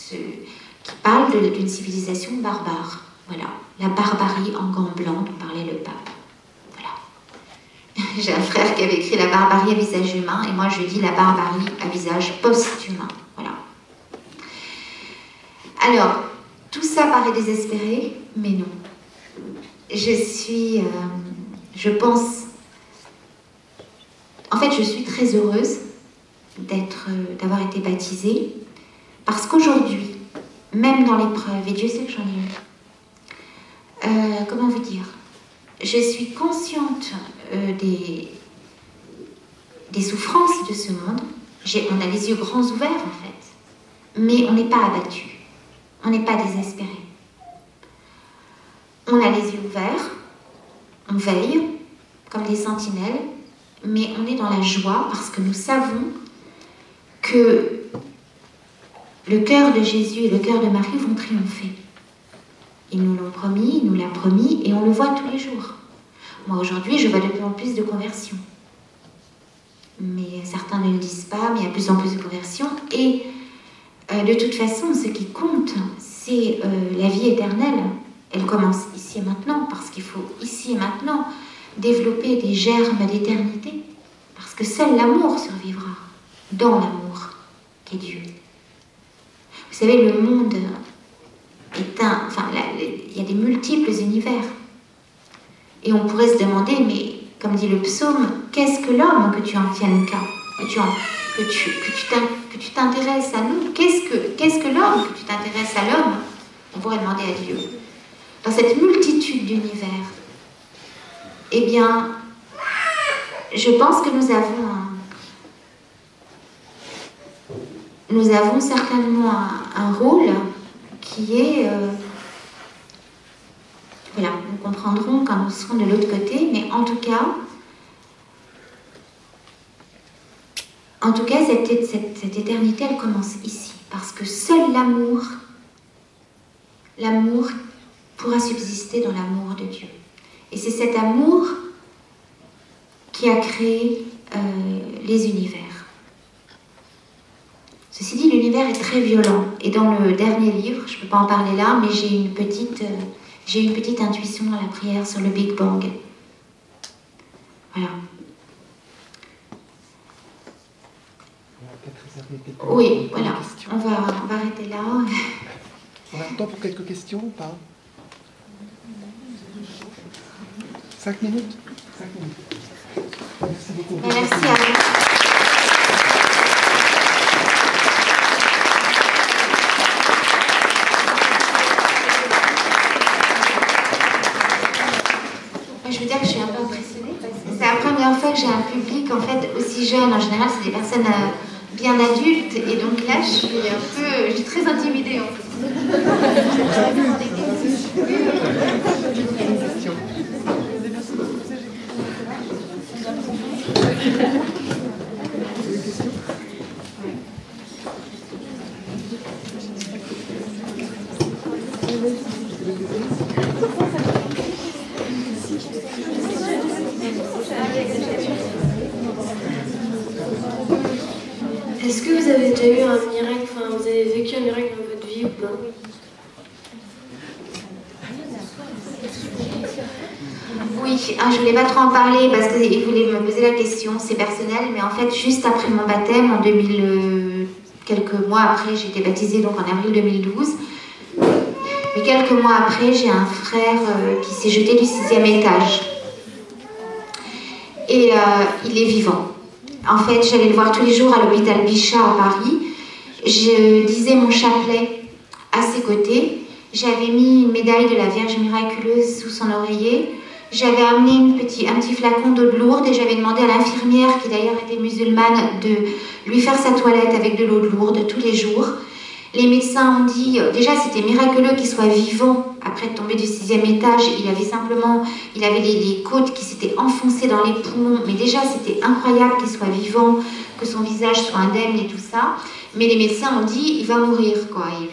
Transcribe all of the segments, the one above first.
qui parle d'une civilisation barbare. Voilà, la barbarie en gants blancs dont parlait le pape. Voilà. J'ai un frère qui avait écrit la barbarie à visage humain, et moi je dis la barbarie à visage post-humain. Voilà. Alors, tout ça paraît désespéré, mais non. Je pense... En fait, je suis très heureuse d'avoir été baptisée, parce qu'aujourd'hui, même dans l'épreuve, et Dieu sait que j'en ai eu, comment vous dire, je suis consciente des souffrances de ce monde. On a les yeux grands ouverts, en fait, mais on n'est pas abattu, on n'est pas désespéré. On a les yeux ouverts, on veille comme des sentinelles, mais on est dans la joie parce que nous savons que le cœur de Jésus et le cœur de Marie vont triompher. Ils nous l'ont promis, il nous l'a promis, et on le voit tous les jours. Moi, aujourd'hui, je vois de plus en plus de conversions. Mais certains ne le disent pas, mais il y a de plus en plus de conversions. Et de toute façon, ce qui compte, c'est la vie éternelle. Elle commence ici et maintenant, parce qu'il faut ici et maintenant développer des germes d'éternité. Parce que seul l'amour survivra, dans l'amour qu'est Dieu. Vous savez, le monde est il y a des multiples univers. Et on pourrait se demander, mais comme dit le psaume, qu'est-ce que l'homme que tu en tiennes qu'à, que tu t'intéresses à nous? Qu'est-ce que l'homme que tu t'intéresses à l'homme? On pourrait demander à Dieu. Dans cette multitude d'univers, eh bien, je pense que nous avons certainement un rôle qui est... voilà, nous comprendrons quand nous serons de l'autre côté, mais en tout cas, cette éternité, elle commence ici, parce que seul l'amour pourra subsister dans l'amour de Dieu. Et c'est cet amour qui a créé les univers. Ceci dit, l'univers est très violent. Et dans le dernier livre, je ne peux pas en parler là, mais j'ai une petite intuition dans la prière sur le Big Bang. Voilà. Oui, voilà. On va arrêter là. On a le temps pour quelques questions ou pas? 5 minutes? 5 minutes. Merci beaucoup. Merci à vous. Je veux dire que je suis un peu impressionnée parce que c'est la première fois que j'ai un public en fait aussi jeune. En général, c'est des personnes bien adultes et donc là, je suis très intimidée en fait. Est-ce que vous avez déjà eu un miracle, enfin vous avez vécu un miracle dans votre vie ou pas? Oui, je ne voulais pas trop en parler parce qu'il voulait me poser la question, c'est personnel, mais en fait juste après mon baptême, en 2000, quelques mois après, j'ai été baptisée donc en avril 2012, mais quelques mois après, j'ai un frère qui s'est jeté du 6e étage et il est vivant. En fait, j'allais le voir tous les jours à l'hôpital Bichat à Paris. Je disais mon chapelet à ses côtés. J'avais mis une médaille de la Vierge miraculeuse sous son oreiller. J'avais amené un petit flacon d'eau de Lourdes et j'avais demandé à l'infirmière, qui d'ailleurs était musulmane, de lui faire sa toilette avec de l'eau de Lourdes tous les jours. Les médecins ont dit, déjà c'était miraculeux qu'il soit vivant après de tomber du 6e étage. Il avait les côtes qui s'étaient enfoncées dans les poumons, mais déjà c'était incroyable qu'il soit vivant, que son visage soit indemne et tout ça. Mais les médecins ont dit, il va mourir, quoi. Il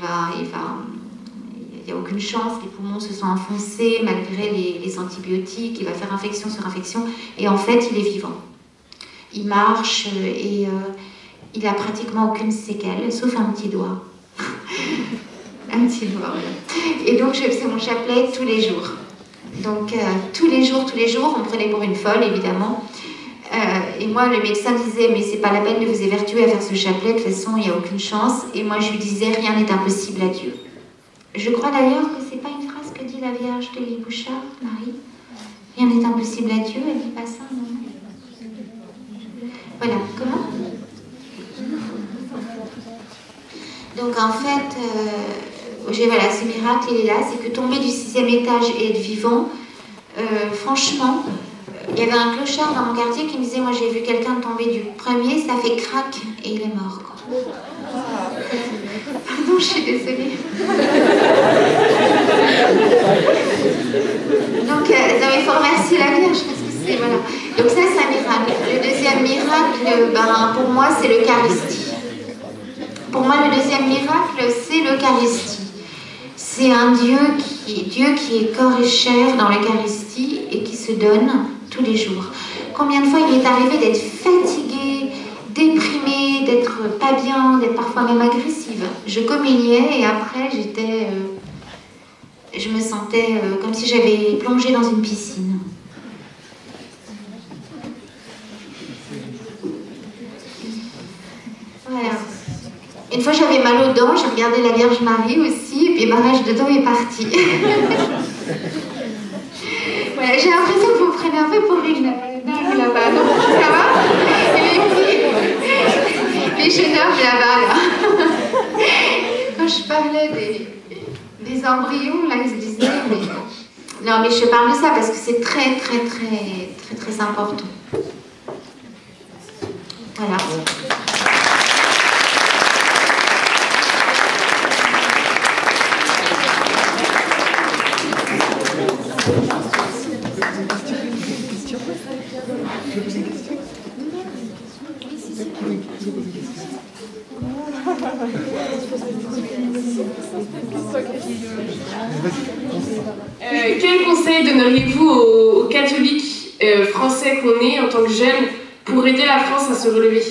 n'y a aucune chance, les poumons se sont enfoncés malgré les antibiotiques, il va faire infection sur infection, et en fait il est vivant. Il marche et il n'a pratiquement aucune séquelle, sauf un petit doigt. Un petit doigt, voilà. Et donc je faisais mon chapelet tous les jours. Donc tous les jours, on me prenait pour une folle, évidemment. Et moi, le médecin disait, mais c'est pas la peine de vous évertuer à faire ce chapelet, de toute façon, il n'y a aucune chance. Et moi, je lui disais, rien n'est impossible à Dieu. Je crois d'ailleurs que c'est pas une phrase que dit la Vierge de Lille Bouchard, Marie. Rien n'est impossible à Dieu, elle dit pas ça, non? Voilà, comment? Donc en fait, voilà, ce miracle, il est là, c'est que tomber du 6e étage et être vivant, franchement, il y avait un clochard dans mon quartier qui me disait, moi j'ai vu quelqu'un tomber du 1er, ça fait crac et il est mort, quoi. Pardon, je suis désolée. Donc, il faut remercier la Vierge parce que c'est, voilà. Donc ça, c'est un miracle. Le deuxième miracle, pour moi, c'est l'Eucharistie. Pour moi, le deuxième miracle, c'est l'Eucharistie. C'est un Dieu qui est corps et chair dans l'Eucharistie et qui se donne tous les jours. Combien de fois il m'est arrivé d'être fatiguée, déprimée, d'être pas bien, d'être parfois même agressive. Je communiais et après, je me sentais comme si j'avais plongé dans une piscine. Voilà. Une fois, j'avais mal aux dents, j'ai regardé la Vierge Marie aussi, et puis ma rage de dents est partie. Voilà, j'ai l'impression que vous me prenez un peu pour une dingue là-bas, non? Ça va? Les jeunes hommes là-bas, là. Quand je parlais des embryons, là, ils se disaient, mais... Non, mais je parle de ça parce que c'est très, très, très, très, très important. Voilà. Quel conseil donneriez-vous aux catholiques français qu'on est en tant que jeunes pour aider la France à se relever?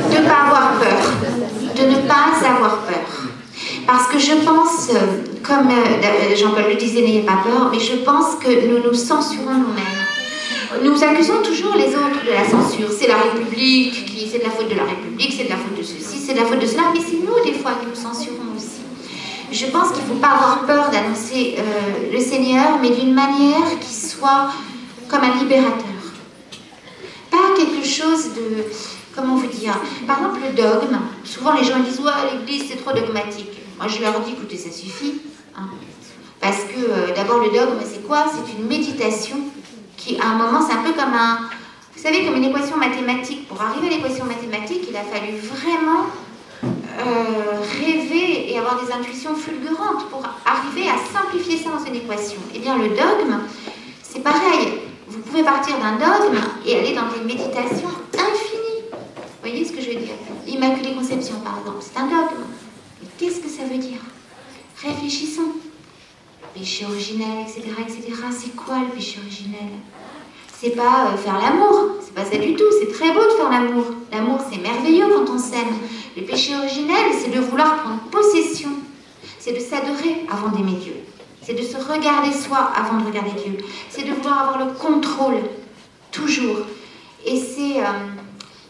De ne pas avoir peur. De ne pas avoir peur. Parce que je pense, comme Jean-Paul le disait, n'ayez pas peur, mais je pense que nous nous censurons nous-mêmes. Nous accusons toujours les autres de la censure. C'est la République, c'est de la faute de la République, c'est de la faute de ceci, c'est de la faute de cela, mais c'est nous des fois qui nous censurons aussi. Je pense qu'il ne faut pas avoir peur d'annoncer le Seigneur, mais d'une manière qui soit comme un libérateur. Pas quelque chose de... Comment vous dire? Par exemple, le dogme. Souvent, les gens disent « Ouais, l'Église, c'est trop dogmatique. » Moi, je leur dis « Écoutez, ça suffit. Hein. » Parce que, d'abord, le dogme, c'est quoi? C'est une méditation qui, à un moment, c'est un peu comme un... Vous savez, comme une équation mathématique. Pour arriver à l'équation mathématique, il a fallu vraiment rêver et avoir des intuitions fulgurantes pour arriver à simplifier ça dans une équation. Eh bien, le dogme, c'est pareil. Vous pouvez partir d'un dogme et aller dans des méditations infinies. Vous voyez ce que je veux dire? L'Immaculée Conception, par exemple, c'est un dogme. Mais qu'est-ce que ça veut dire? Réfléchissons. Péché originel, etc., etc. C'est quoi le péché originel? C'est pas faire l'amour, c'est pas ça du tout, c'est très beau de faire l'amour. L'amour, c'est merveilleux quand on s'aime. Le péché originel, c'est de vouloir prendre possession. C'est de s'adorer avant d'aimer Dieu. C'est de se regarder soi avant de regarder Dieu. C'est de vouloir avoir le contrôle, toujours. Et c'est...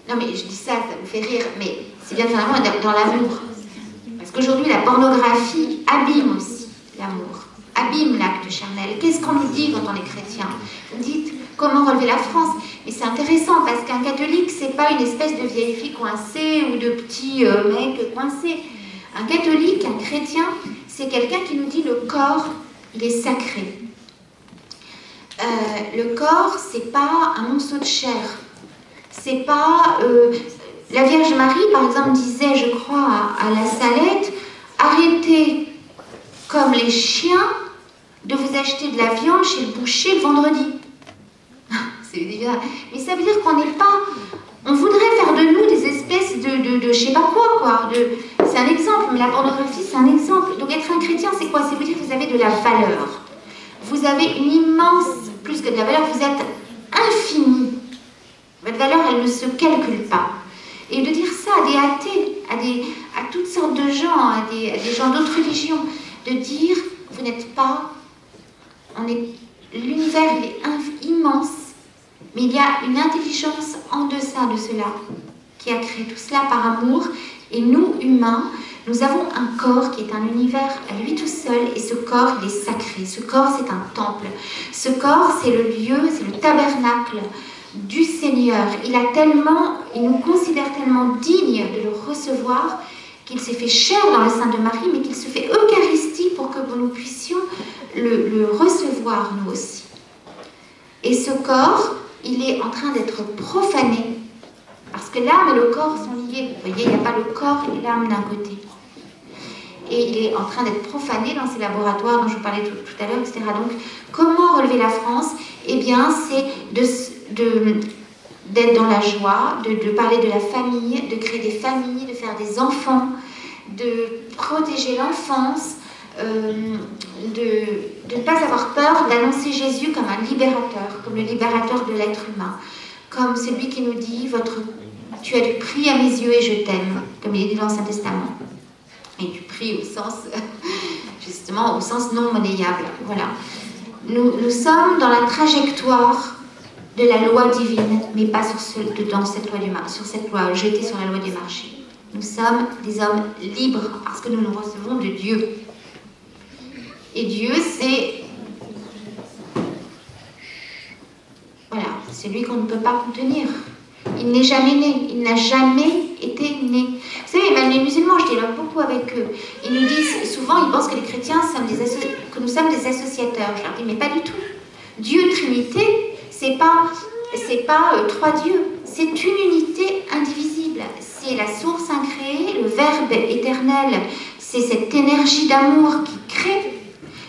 Non mais je dis ça, ça vous fait rire, mais c'est bien finalement dans l'amour. Parce qu'aujourd'hui, la pornographie abîme aussi l'amour, abîme l'acte charnel. Qu'est-ce qu'on nous dit quand on est chrétien? Vous dites, comment relever la France? Mais c'est intéressant, parce qu'un catholique, c'est pas une espèce de vieille fille coincée ou de petit mec coincé. Un catholique, un chrétien, c'est quelqu'un qui nous dit le corps, il est sacré. Le corps, c'est pas un monceau de chair. C'est pas... la Vierge Marie, par exemple, disait, je crois, à la Salette, arrêtez, comme les chiens, de vous acheter de la viande chez le boucher le vendredi. C'est déjà... Mais ça veut dire qu'on n'est pas... On voudrait faire de nous des espèces de je sais pas quoi. C'est un exemple, mais la pornographie, c'est un exemple. Donc être un chrétien, c'est quoi? C'est vous dire que vous avez de la valeur. Vous avez une immense... Plus que de la valeur, vous êtes infini. Votre valeur, elle ne se calcule pas. Et de dire ça à des athées, à toutes sortes de gens, à des gens d'autres religions, de dire, vous n'êtes pas, l'univers il est immense, mais il y a une intelligence en deçà de cela, qui a créé tout cela par amour, et nous, humains, nous avons un corps qui est un univers à lui tout seul, et ce corps, il est sacré. Ce corps, c'est un temple. Ce corps, c'est le lieu, c'est le tabernacle du Seigneur. Il nous considère tellement dignes de le recevoir qu'il s'est fait chair dans le sein de Marie, mais qu'il se fait Eucharistie pour que nous puissions le recevoir, nous aussi. Et ce corps, il est en train d'être profané, parce que l'âme et le corps sont liés. Vous voyez, il n'y a pas le corps et l'âme d'un côté. Et il est en train d'être profané dans ces laboratoires dont je vous parlais tout à l'heure, etc. Donc, comment relever la France? Eh bien, c'est d'être dans la joie, de parler de la famille, de créer des familles, de faire des enfants, de protéger l'enfance, de ne pas avoir peur d'annoncer Jésus comme un libérateur, comme le libérateur de l'être humain, comme celui qui nous dit « Tu as du prix à mes yeux et je t'aime », comme il est dit dans l'Ancien Testament. Et du prix au sens, justement, au sens non monnayable. Voilà. Nous sommes dans la trajectoire de la loi divine, mais pas dans cette loi sur cette loi jetée sur la loi du marché. Nous sommes des hommes libres parce que nous nous recevons de Dieu. Et Dieu, c'est... Voilà, c'est lui qu'on ne peut pas contenir. Il n'est jamais né, il n'a jamais été né. Vous savez, même les musulmans, je dialogue beaucoup avec eux. Ils nous disent, souvent, ils pensent que les chrétiens, que nous sommes des associateurs. Je leur dis, mais pas du tout. Dieu, Trinité, c'est pas trois dieux. C'est une unité indivisible. C'est la source incréée, le Verbe éternel. C'est cette énergie d'amour qui crée.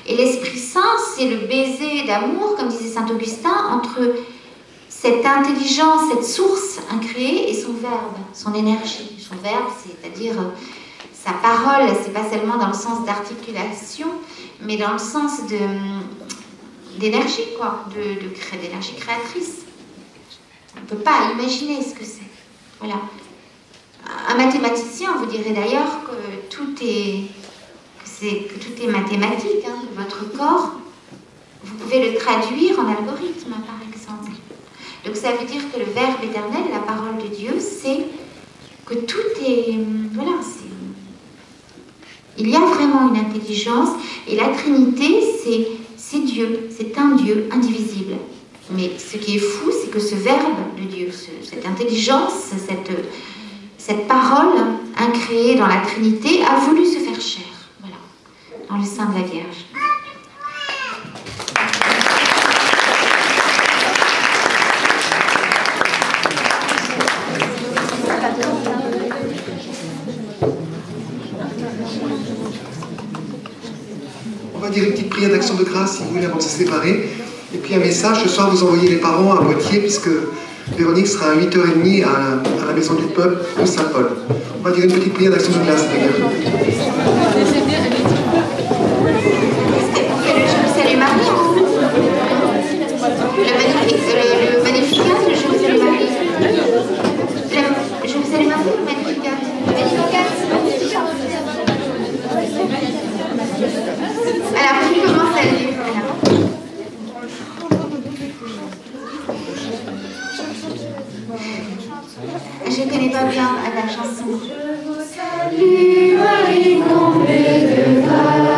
Et l'Esprit Saint, c'est le baiser d'amour, comme disait saint Augustin, entre cette intelligence, cette source incréée et son verbe, son énergie. Son verbe, c'est-à-dire sa parole, c'est pas seulement dans le sens d'articulation, mais dans le sens d'énergie, quoi, d'énergie créatrice. On ne peut pas imaginer ce que c'est. Voilà. Un mathématicien vous dirait d'ailleurs que tout est mathématique, hein, que votre corps, vous pouvez le traduire en algorithme, par exemple. Donc ça veut dire que le Verbe éternel, la parole de Dieu, c'est que tout est... Voilà, il y a vraiment une intelligence, et la Trinité, c'est Dieu, c'est un Dieu indivisible. Mais ce qui est fou, c'est que ce Verbe de Dieu, cette intelligence, cette parole incréée dans la Trinité, a voulu se faire chair, voilà, dans le sein de la Vierge. On va dire une petite prière d'action de grâce, si vous voulez, avant de se séparer. Et puis un message, ce soir, vous envoyez les parents à Poitiers, puisque Véronique sera à 8h30 à la Maison du Peuple de Saint-Paul. On va dire une petite prière d'action de grâce. Salut Marie. Le Magnificat, le Je vous salue Marie. Je vous salue Marie, le Magnificat. Alors, qui commence à lire? Je ne connais pas bien la chanson. Je vous salue Marie, comblée de grâce.